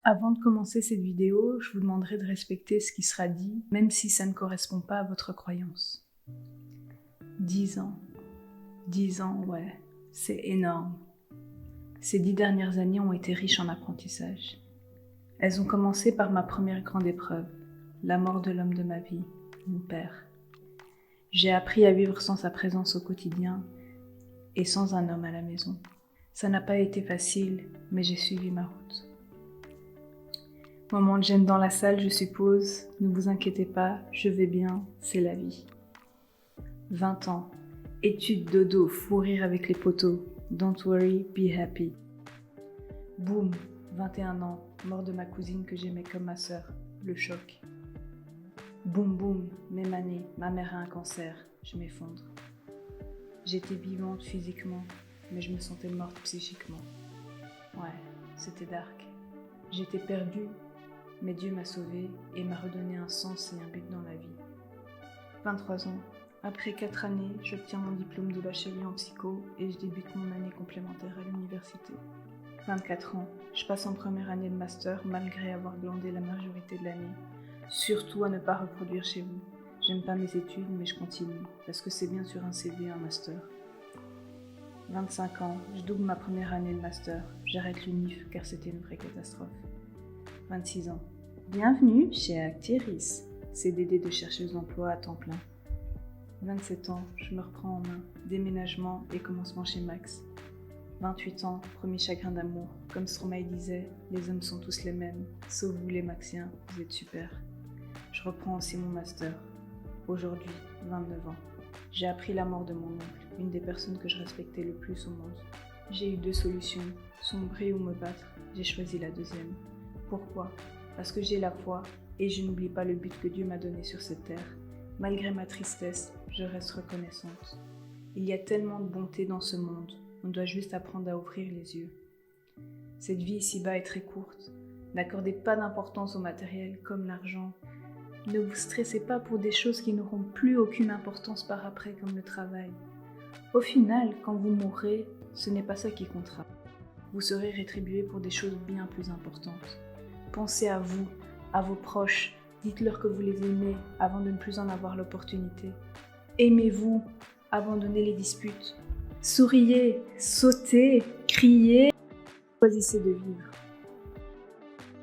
Avant de commencer cette vidéo, je vous demanderai de respecter ce qui sera dit, même si ça ne correspond pas à votre croyance. 10 ans. 10 ans, ouais, c'est énorme. Ces 10 dernières années ont été riches en apprentissage. Elles ont commencé par ma première grande épreuve, la mort de l'homme de ma vie, mon père. J'ai appris à vivre sans sa présence au quotidien et sans un homme à la maison. Ça n'a pas été facile, mais j'ai suivi ma route. Moment de gêne dans la salle, je suppose. Ne vous inquiétez pas, je vais bien, c'est la vie. 20 ans. Études, dodo, fou rire avec les potos. Don't worry, be happy. Boum, 21 ans. Mort de ma cousine que j'aimais comme ma sœur. Le choc. Boum boum, même année, ma mère a un cancer. Je m'effondre. J'étais vivante physiquement, mais je me sentais morte psychiquement. Ouais, c'était dark. J'étais perdue, mais Dieu m'a sauvée et m'a redonné un sens et un but dans la vie. 23 ans. Après 4 années, j'obtiens mon diplôme de bachelier en psycho et je débute mon année complémentaire à l'université. 24 ans. Je passe en première année de master malgré avoir glandé la majorité de l'année. Surtout à ne pas reproduire chez vous. J'aime pas mes études, mais je continue, parce que c'est bien sur un CV un master. 25 ans. Je double ma première année de master. J'arrête l'UNIF car c'était une vraie catastrophe. 26 ans. Bienvenue chez Actiris, CDD de chercheuse d'emploi à temps plein. 27 ans, je me reprends en main, déménagement et commencement chez Max. 28 ans, premier chagrin d'amour. Comme Stromae disait, les hommes sont tous les mêmes, sauf vous les Maxiens, vous êtes super. Je reprends aussi mon master. Aujourd'hui, 29 ans. J'ai appris la mort de mon oncle, une des personnes que je respectais le plus au monde. J'ai eu 2 solutions, sombrer ou me battre. J'ai choisi la deuxième. Pourquoi ? Parce que j'ai la foi et je n'oublie pas le but que Dieu m'a donné sur cette terre. Malgré ma tristesse, je reste reconnaissante. Il y a tellement de bonté dans ce monde, on doit juste apprendre à ouvrir les yeux. Cette vie ici-bas est très courte. N'accordez pas d'importance au matériel comme l'argent. Ne vous stressez pas pour des choses qui n'auront plus aucune importance par après comme le travail. Au final, quand vous mourrez, ce n'est pas ça qui comptera. Vous serez rétribué pour des choses bien plus importantes. Pensez à vous, à vos proches, dites-leur que vous les aimez avant de ne plus en avoir l'opportunité. Aimez-vous, abandonnez les disputes. Souriez, sautez, criez, choisissez de vivre.